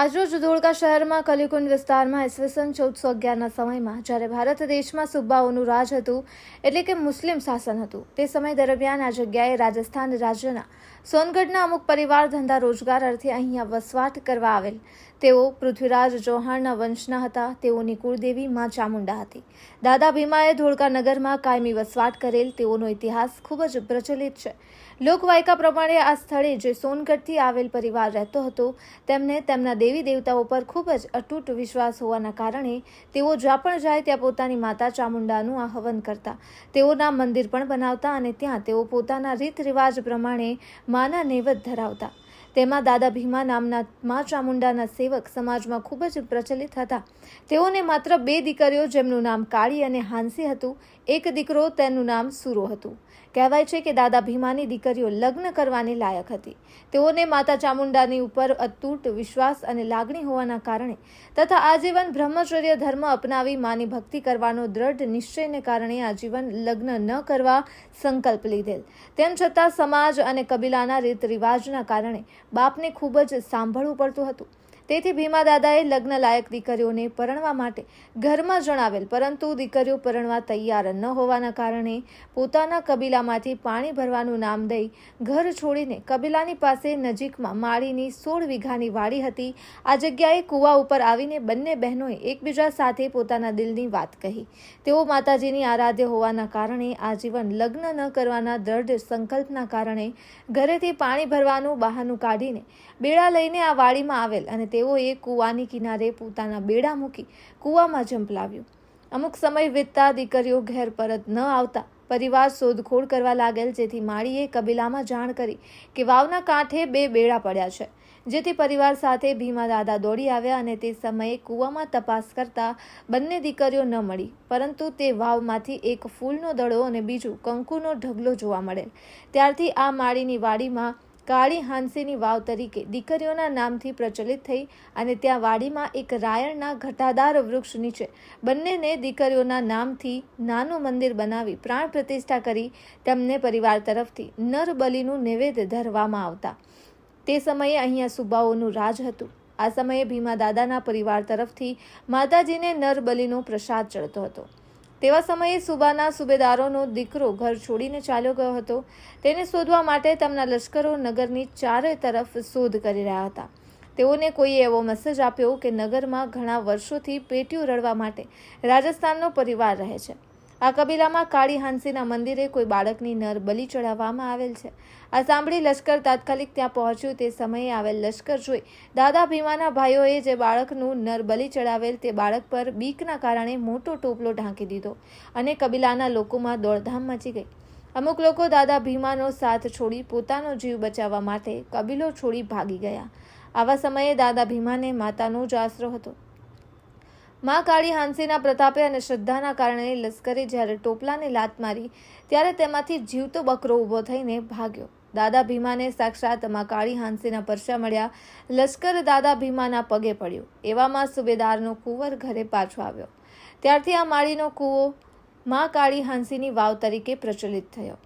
આજરોજ ધોળકા શહેરમાં કલીકુંડ વિસ્તારમાં ઈસવીસન 1411ના સમયમાં જ્યારે ભારત દેશમાં સુબ્બાઓનું રાજ હતું એટલે કે મુસ્લિમ શાસન હતું તે સમય દરમિયાન આ જગ્યાએ રાજસ્થાન રાજ્યના સોનગઢના અમુક પરિવાર ધંધા રોજગાર અર્થે અહીંયા વસવાટ કરવા આવેલ. તેઓ પૃથ્વીરાજ ચૌહાણના વંશના હતા. તેઓની કુળદેવી માં ચામુંડા હતી. દાદા ભીમાએ ધોળકા નગરમાં કાયમી વસવાટ કરેલ તેઓનો ઇતિહાસ ખૂબ જ પ્રચલિત છે. લોકવાયકા પ્રમાણે આ સ્થળે જે સોનગઢથી આવેલ પરિવાર રહેતો હતો તેમને તેમના દેવી દેવતાઓ પર ખૂબ જ અતૂટ વિશ્વાસ હોવાના કારણે તેઓ જ્યાં પણ જાય ત્યાં પોતાની માતા ચામુંડાનું આ હવન કરતા. તેઓના મંદિર પણ બનાવતા અને ત્યાં તેઓ પોતાના રીત રિવાજ પ્રમાણે માના નૈવેદ્ય ધરાવતા. તેમાં દાદા ભીમા નામના મા ચામુંડાના સેવક સમાજમાં ખૂબ જ પ્રચલિત હતા. તેઓને માત્ર 2 દીકરીઓ જેમનું નામ કાળી અને હાંસી હતું. એક દીકરો તેનું નામ સુરો હતું. કહેવાય છે કે દાદા ભીમાની દીકરીઓ લગ્ન કરવાની લાયક હતી. તેઓને માતા ચામુંડાની ઉપર અતૂટ વિશ્વાસ અને લાગણી હોવાના કારણે તથા આજીવન બ્રહ્મચર્ય ધર્મ અપનાવી માની ભક્તિ કરવાનો દ્રઢ નિશ્ચયને કારણે આજીવન લગ્ન ન કરવા સંકલ્પ લીધેલ. તેમ છતાં સમાજ અને કબીલાના રીત રિવાજના કારણે બાપને ખૂબ જ સાંભળવું પડતું હતું. તેથી ભીમા દાદાએ લગ્ન લાયક દીકરીઓને પરણવા માટે ઘરમાં જણાવેલ, પરંતુ દીકરીઓ પરણવા તૈયાર ન હોવાના કારણે પોતાના કબીલામાંથી પાણી ભરવાનું નામ દઈ ઘર છોડીને કબીલાની પાસે નજીકમાં માળીની 16 વીઘાની વાડી હતી. આ જગ્યાએ કૂવા ઉપર આવીને બંને બહેનોએ એકબીજા સાથે પોતાના દિલની વાત કહી. તેઓ માતાજીની આરાધ્ય હોવાના કારણે આજીવન લગ્ન ન કરવાના દ્રઢ સંકલ્પના કારણે ઘરેથી પાણી ભરવાનું બહાનું કાઢીને બેડા લઈને આ વાડીમાં આવેલ અને તેઓએ કૂવાની કિનારે પોતાના બેડા મૂકી કૂવામાં ઝંપલાવ્યું. અમુક સમય વીતતા દીકરીઓ ઘેર પરત ન આવતા પરિવાર શોધખોળ કરવા લાગેલ, જેથી માળીએ કબીલામાં જાણ કરી કે વાવના કાંઠે 2 બેડા પડ્યા છે. જેથી પરિવાર સાથે ભીમા દાદા દોડી આવ્યા અને તે સમયે કૂવામાં તપાસ કરતા બંને દીકરીઓ ન મળી, પરંતુ તે વાવમાંથી એક ફૂલનો દડો અને બીજું કંકુનો ઢગલો જોવા મળેલ. ત્યારથી આ માળીની વાડીમાં કાળી હાંસીની વાવ તરીકે દીકરીઓના નામથી પ્રચલિત થઈ અને ત્યાં વાડીમાં એક રાયણના ઘટાદાર વૃક્ષ નીચે બંનેને દીકરીઓના નામથી નાનું મંદિર બનાવી પ્રાણ પ્રતિષ્ઠા કરી તેમને પરિવાર તરફથી નરબલીનું નૈવેદ્ય ધરવામાં આવતા. તે સમયે અહીંયા સુબાઓનું રાજ હતું. આ સમયે ભીમા દાદાના પરિવાર તરફથી માતાજીને નરબલીનો પ્રસાદ ચડતો હતો. તેવા સમયે સુબાના સુબેદારોનો દીકરો ઘર છોડીને ચાલ્યો ગયો હતો. તેને શોધવા માટે તેમના લશ્કરો નગરની ચારે તરફ શોધ કરી રહ્યા હતા. તેઓને કોઈએ એવો મેસેજ આપ્યો કે નગરમાં ઘણા વર્ષોથી પેટીઓ રડવા માટે રાજસ્થાનનો પરિવાર રહે છે. આ કબીલામાં કાળી હાંસીના મંદિરે કોઈ બાળકની નર બલી ચડાવવામાં આવેલ છે. આ સાંભળી લશ્કર તાત્કાલિક ત્યાં પહોંચ્યું. તે સમયે આવેલ લશ્કર જોઈ દાદા ભીમાના ભાઈઓએ જે બાળકનું નર બલી ચડાવેલ તે બાળક પર બીકના કારણે મોટો ટોપલો ઢાંકી દીધો અને કબીલાના લોકોમાં દોડધામ મચી ગઈ. અમુક લોકો દાદા ભીમાનો સાથ છોડી પોતાનો જીવ બચાવવા માટે કબીલો છોડી ભાગી ગયા. આવા સમયે દાદા ભીમાને માતાનો જ આશરો હતો. માં કાળી હાંસીના પ્રતાપે અને શ્રદ્ધાના કારણે લશ્કરે જ્યારે ટોપલાને લાત મારી ત્યારે તેમાંથી જીવતો બકરો ઊભો થઈને ભાગ્યો. દાદા ભીમાને સાક્ષાત માં કાળી હાંસીના પરચા મળ્યા. લશ્કર દાદા ભીમાના પગે પડ્યું. એવામાં સુબેદારનો કુંવર ઘરે પાછો આવ્યો. ત્યારથી આ માળીનો કૂવો માં કાળી હાંસીની વાવ તરીકે પ્રચલિત થયો.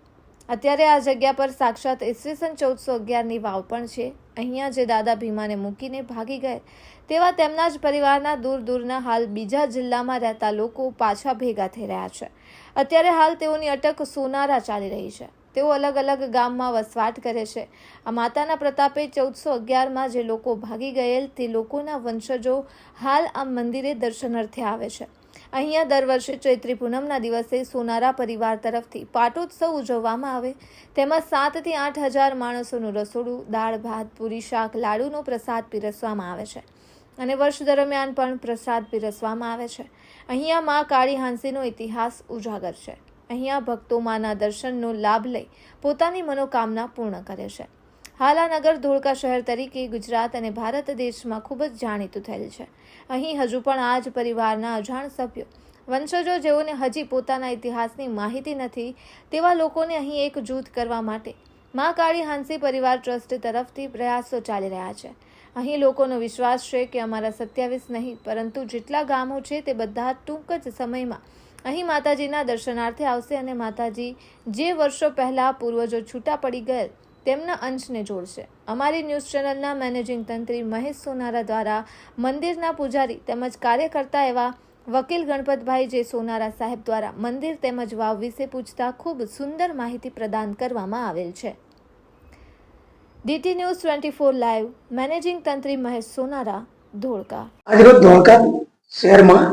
અત્યારે આ જગ્યા પર સાક્ષાત ઈસવીસન 1411ની વાવ પણ છે. અહીંયા જે દાદા ભીમાને મૂકીને ભાગી ગયા તેવા તેમના જ પરિવારના દૂર દૂરના હાલ બીજા જિલ્લામાં રહેતા લોકો પાછા ભેગા થઈ રહ્યા છે. અત્યારે હાલ તેઓની અટક સોનારા ચાલી રહી છે. તેઓ અલગ અલગ ગામમાં વસવાટ કરે છે. આ માતાના પ્રતાપે 1411માં જે લોકો ભાગી ગયેલ તે લોકોના વંશજો હાલ આ મંદિરે દર્શનાર્થે આવે છે. અહીંયા દર વર્ષે ચૈત્રી પૂનમના દિવસે સોનારા પરિવાર તરફથી પાટોત્સવ ઉજવવામાં આવે. તેમાં 7 થી 8 હજાર માણસોનું રસોડું, દાળ ભાત, પૂરી, શાક, લાડુનો પ્રસાદ પીરસવામાં આવે છે અને વર્ષ દરમિયાન પણ પ્રસાદ પીરસવામાં આવે છે. અહીંયા માં કાળી હાંસીનો ઇતિહાસ ઉજાગર છે. અહીંયા ભક્તો માના દર્શનનો લાભ લઈ પોતાની મનોકામના પૂર્ણ કરે છે. હાલ આ નગર ધોળકા શહેર તરીકે ગુજરાત અને ભારત દેશમાં ખૂબ જ જાણીતું થયેલ છે. અહીં હજુ પણ આ જ પરિવારના અજાણ સભ્યો વંશજો જેઓને હજી પોતાના ઇતિહાસની માહિતી નથી તેવા લોકોને અહીં એક જૂથ કરવા માટે માં કાળી હાંસી પરિવાર ટ્રસ્ટ તરફથી પ્રયાસો ચાલી રહ્યા છે. અહીં લોકોનો વિશ્વાસ છે કે અમારા 27 નહીં પરંતુ જેટલા ગામો છે તે બધા ટૂંક જ સમયમાં અહીં માતાજીના દર્શનાર્થે આવશે અને માતાજી જે વર્ષો પહેલાં પૂર્વજો છૂટા પડી ગયેલ તેમના અંશને જોડશે. અમારી ન્યૂઝ ચેનલના મેનેજિંગ તંત્રી મહેશ સોનારા દ્વારા મંદિરના પૂજારી તેમજ કાર્યકર્તા એવા વકીલ ગણપતભાઈ જે સોનારા સાહેબ દ્વારા મંદિર તેમજ વાવ વિશે પૂછતા ખૂબ સુંદર માહિતી પ્રદાન કરવામાં આવેલ છે. DT ન્યૂઝ 24 લાઈવ મેનેજિંગ તંત્રી મહેશ સોનારા, ધોળકા. આજરોજ ધોળકા શહેરમાં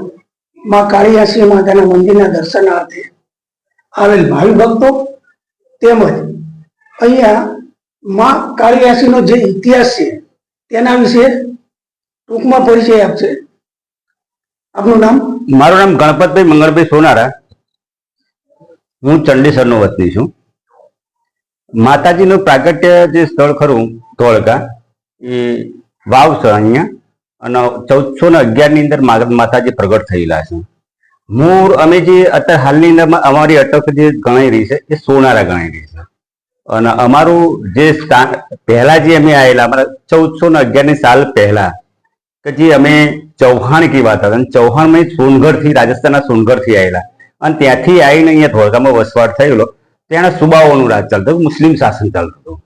માં કાળિયાસી માતાના મંદિરના દર્શનાર્થે આવેલ ભાવિ ભક્તો તેમજ અહીંયા માં કાળિયાસીનો જે ઇતિહાસ છે તેના વિશે ટૂંકમાં પરિચય આપશે. આપનું નામ? મારું નામ ગણપતભાઈ મંગળભાઈ સોનારા. હું ચંડીસરનો વતની છું. માતાજીનું પ્રાગટ્ય જે સ્થળ ખરું ધોળકા એ વાવ છે અહીંયા, અને 1411 ની અંદર માતાજી પ્રગટ થયેલા છે. મૂળ અમે જે અત્યારે હાલની અંદર અમારી અટક જે ગણાઈ રહી છે એ સોનારા ગણાઈ રહી છે, અને અમારું જે સ્થાન પહેલા જે અમે આવેલા અમારા 1411 ની સાલ પહેલા કે જે અમે ચૌહાણ કહેવાતા હતા, ચૌહાણમાં સોનગઢથી, રાજસ્થાનના સોનગઢથી આવેલા, અને ત્યાંથી આવીને અહીંયા ધોળકામાં વસવાટ થયેલો. ત્યાં સુબાઓનું રાજ ચાલતું, મુસ્લિમ શાસન ચાલતું હતું.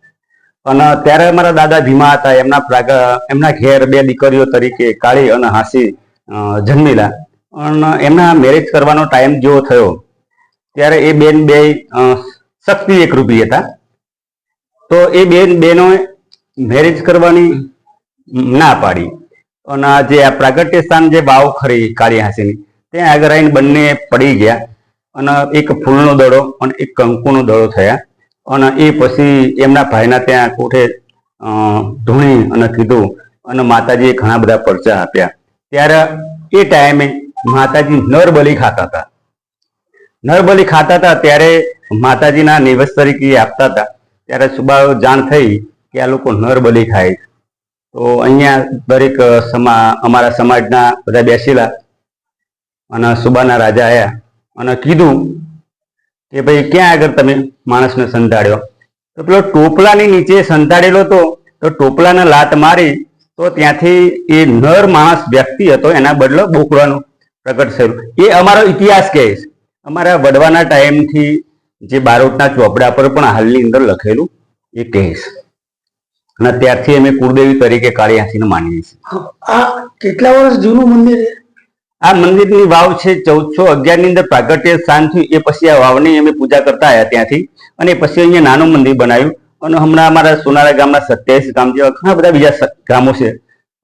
અને ત્યારે અમારા દાદા ધીમા હતા, એમના ઘેર 2 દીકરીઓ તરીકે કાળી અને હાસી જન્મેલા. અને એમના મેરેજ કરવાનો ટાઈમ જેવો થયો ત્યારે એ બેન બે શક્તિ એકરૂપી હતા. તો એ બેનો મેરેજ કરવાની ના પાડી, અને જે આ પ્રાગટ્ય સ્થાન જે વાવ ખરી કાળી હાસીની ત્યાં આગળ આવીને બંને પડી ગયા, અને એક ફૂલનો દડો અને એક કંકુનો દડો થયા. અને એ પછી એમના ભાઈના ત્યાં કોઠે ધૂણી અને કીધું, અને માતાજીએ ઘણા બધા પરચા આપ્યા. ત્યારે એ ટાઈમે માતાજી નરબલી ખાતા હતા. નરબલી ખાતા હતા ત્યારે માતાજીના નિવેશ તરીકે આપતા હતા. ત્યારે સુબાઓ જાણ થઈ કે આ લોકો નરબલી ખાય. તો અહીંયા દરેક અમારા સમાજના બધા બેસેલા, અને સુબાના રાજા આવ્યા અને કીધું કે ભાઈ ક્યાં આગળ તમે માણસને સંતાડ્યો? તો પેલો ટોપલાની નીચે સંતાડેલો હતો. તો ટોપલાને લાત મારી તો ત્યાંથી એ નર માણસ વ્યક્તિ હતો, એના બદલો બોકડાનું પ્રગટ થયેલું. એ અમારો ઇતિહાસ કહે છે. અમારા વડવાના ટાઈમથી જે બારોટના ચોપડા પર પણ હાલની અંદર લખેલું એ કહે છે, અને ત્યારથી અમે કુળદેવી તરીકે કાળી હાસીને માનીએ છીએ. આ કેટલા વર્ષ જૂનું મંદિર છે? આ મંદિરની વાવ છે 1411 ની અંદર પ્રાગટ્ય સ્થાન થયું. એ પછી આ વાવની અમે પૂજા કરતા આવ્યા ત્યાંથી, અને પછી અહીંયા નાનું મંદિર બનાવ્યું. અને હમણાં અમારા સોનારા ગામના 27 ગામ જેવા ઘણા બધા બીજા ગામો છે,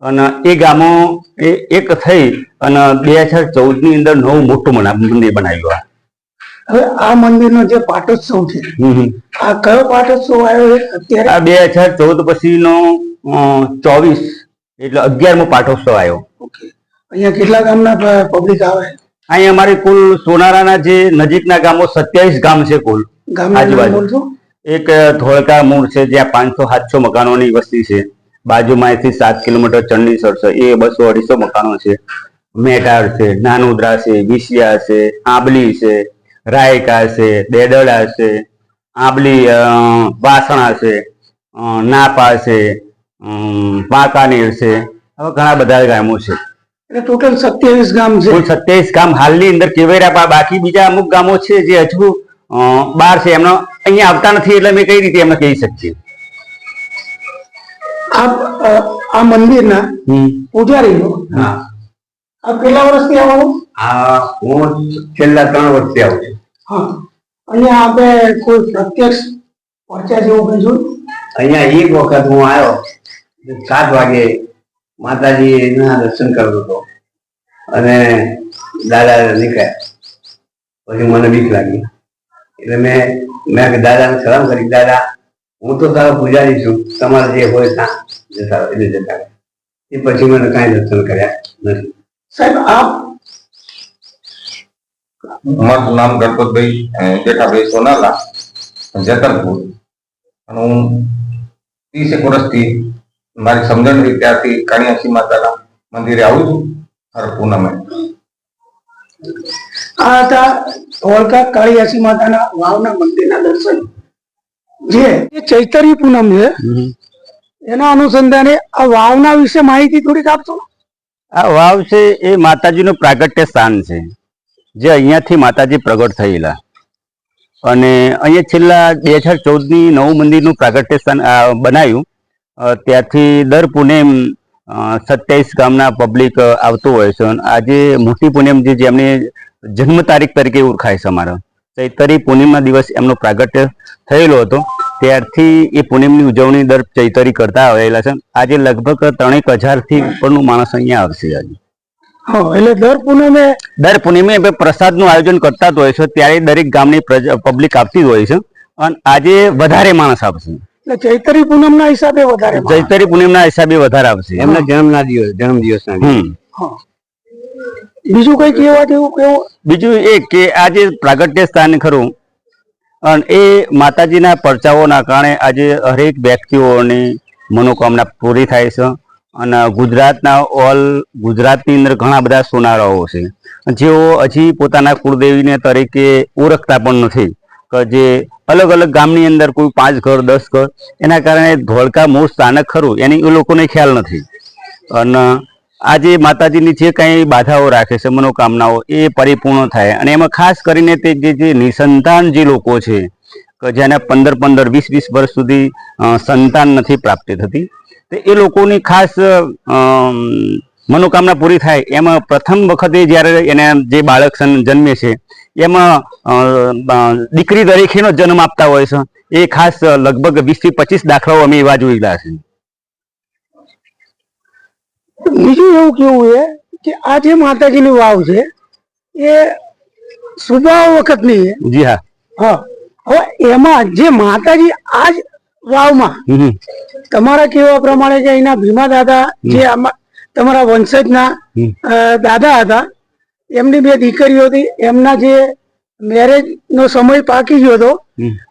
અને એ ગામો એક થઈ અને 2014 ની અંદર નવું મોટું મંદિર બનાવ્યું. હવે આ મંદિરનો જે પાટોત્સવ છે, આ કયો પાટોત્સવ આવ્યો છે અત્યારે? આ 2014 પછીનો 24 એટલે 11મો પાટોત્સવ આવ્યો. અહીંયા કેટલા ગામના પબ્લિક આવે? અહીંયા અમારે કુલ સોનારાના જે નજીકના ગામો 27 ગામ છે કુલ આજુબાજુ. એક ધોળકા મૂળ છે જ્યાં 500-700 મકાનોની વસ્તી છે. બાજુમાંથી 7 કિલોમીટર ચંડીસર છે, એ 200-250 મકાનો છે. મેટાર છે, નાનુદ્રા છે, વિસિયા છે, આંબલી છે, રાયકા છે, દેડડા છે, આંબલી વાસણા છે, નાપા છે, વાંકાનેર છે. હવે ઘણા બધા ગામો છે. ટોટલ 27 ગામ છે. કુલ 27 ગામ હાલની અંદર કેવડા, બાકી બીજા અમુક ગામો છે જે હજુ બહાર છે, એમનો અહીંયા આવતા નથી, એટલે અમે કઈ રીતે એમને કહી શકીએ. આ મંદિરના પૂજારી આપ કેટલા વર્ષથી આવો? હું છેલ્લા 3 વર્ષથી આવું છું. અહીંયા આપણે કોઈ પ્રત્યક્ષ પરચા જેવું કઈ જોયું? અહીંયા એક વખત હું આવ્યો 7 વાગે માતાજી ના દર્શન કરતો હતો, અને દાદા નીકળ્યા. પછી મને બીક લાગી, એટલે મેં દાદાને સલામ કરી, દાદા હું તો તારો પૂજારી છું, તમારે જે હોય ત્યાં જતા એટલે જતા. એ પછી મને કાંઈ દર્શન કર્યા નથી. સાહેબ આપ? મારું નામ ગણપતભાઈ જેઠાભાઈ સોનાલા, જતરપુર. અને હું 30 વર્ષથી મારી સમજણ રહી ત્યારથી કાળિયાસી માતાના મંદિરે આવું છું હર પૂનમે. આ હતા ધોળકા કાળિયાસી માતાના વાવના મંદિરના દર્શન. જે ચૈતરી પૂનમ છે એના અનુસંધાને આ વાવના વિશે માહિતી થોડીક આપશો? આ વાવ છે એ માતાજીનું પ્રાગટ્ય સ્થાન છે, જે અહીંયાથી માતાજી પ્રગટ થયેલા. અને અહીંયા છેલ્લા 2014ની નવું મંદિરનું પ્રાગટ્ય સ્થાન બનાવ્યું. ત્યાંથી દર પૂનમ 27 ગામના પબ્લિક આવતું હોય છે. અને આજે મોટી પૂનમ જે જેમની જન્મ તારીખ તરીકે ઓળખાય છે અમારા ચૈતરી પૂનમના દિવસ એમનો પ્રાગટ્ય થયેલો હતો. ત્યારથી એ પૂનમની ઉજવણી દર ચૈતરી કરતા આવેલા છે. આજે લગભગ 3,000 ઉપરનું માણસ અહીંયા આવશે. આજે એટલે દર પૂનમે પ્રસાદનું આયોજન કરતા જ હોય છે. ત્યારે દરેક ગામની પબ્લિક આવતી જ હોય છે. અને આજે વધારે માણસ આવશે. એટલે ચૈતરી પૂનમના હિસાબે વધારે ચૈતરી પૂનમના હિસાબે વધારે આવશે. એમના જન્મદિવસના. બીજું કઈ કહેવા જેવું કેવું? બીજું એ કે આજે પ્રાગટ્ય સ્થાન ખરું અને એ માતાજીના પરચાઓના કારણે આજે હરેક વ્યક્તિઓની મનોકામના પૂરી થાય છે. અને ગુજરાતની અંદર ઘણા બધા સોનારાઓ છે જેઓ હજી પોતાના કુળદેવીને તરીકે ઓળખતા પણ નથી. કે જે અલગ અલગ ગામની અંદર કોઈ 5 ઘર 10 ઘર એના કારણે ધોળકા મૂળ સ્થાનક ખરું એની એ લોકોને ખ્યાલ નથી. અને આજે માતાજીની જે કંઈ બાધાઓ રાખે છે મનોકામનાઓ એ પરિપૂર્ણ થાય. અને એમાં ખાસ કરીને તે જે નિસંતાન જે લોકો છે કે જેને 15 20 વર્ષ સુધી સંતાન નથી પ્રાપ્તિ થતી, તો એ લોકોની ખાસ મનોકામના પૂરી થાય. એમાં પ્રથમ વખતે જ્યારે એને જે બાળક જન્મે છે એમાં દીકરી તરીકેનો જન્મ આપતા હોય છે. એ ખાસ લગભગ 20 થી 25 દાખલાઓ અમે એવા જોયેલા છે. બીજું એવું કેવું છે કે આ જે માતાજીની વાવ છે એ સુબાવ વખતની છે. જી હા. હવે એમાં જે માતાજી આજ વાવમાં તમારા કેવા પ્રમાણે જે અહીંના ભીમા દાદા જે તમારા વંશજના દાદા હતા, એમની 2 દીકરીઓ હતી, એમના જે મેરેજ નો સમય પાકી ગયો હતો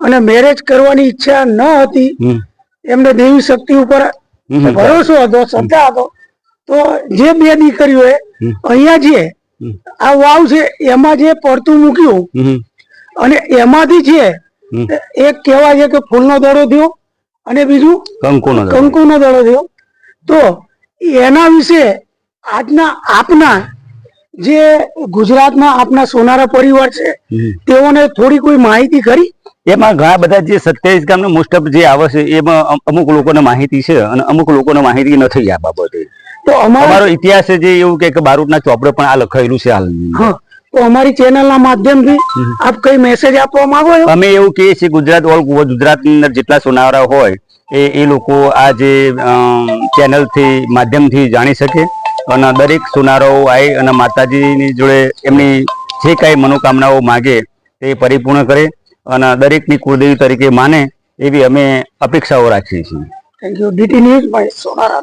અને મેરેજ કરવાની ઈચ્છા ન હતી, એમને દેવી શક્તિ ઉપર ભરોસો હતો, શ્રદ્ધા હતો, તો જે 2 દીકરીઓએ અહીંયા જે આ વાવ છે એમાં જે પડતું મૂક્યું અને એમાંથી છે એક કહેવાય છે કે ફૂલનો દડો થયો અને બીજું કંકુનો દડો થયો. તો એના વિશે આજના આપના જે ગુજરાતના આપના સોનારા પરિવાર છે તેઓને થોડી કોઈ માહિતી ખરી? એમાં ઘણા બધા જે 27 ગામના મોસ્ટ ઓફ જે આવે છે એમાં અમુક લોકોને માહિતી છે અને અમુક લોકોને માહિતી નથી આ બાબતે. તો અમારો ઇતિહાસ જે એવું કે બારૂદના ચોપડે પણ આ લખાયેલું છે હાલ. તો અમારી ચેનલના માધ્યમથી આપ કઈ મેસેજ આપવા માંગો છો? અમે એવું કહીએ છીએ ગુજરાતની અંદર જેટલા સોનારા હોય એ લોકો આ જે ચેનલથી માધ્યમથી જાણી શકે અને દરેક સોનારાઓ આવી અને માતાજીની જોડે એમની જે કાંઈ મનોકામનાઓ માગે તે પરિપૂર્ણ કરે અને દરેકની કુળદેવી તરીકે માને એવી અમે અપેક્ષાઓ રાખીએ છીએ. Thank you. DT ન્યૂઝ ભાઈ સોનારા.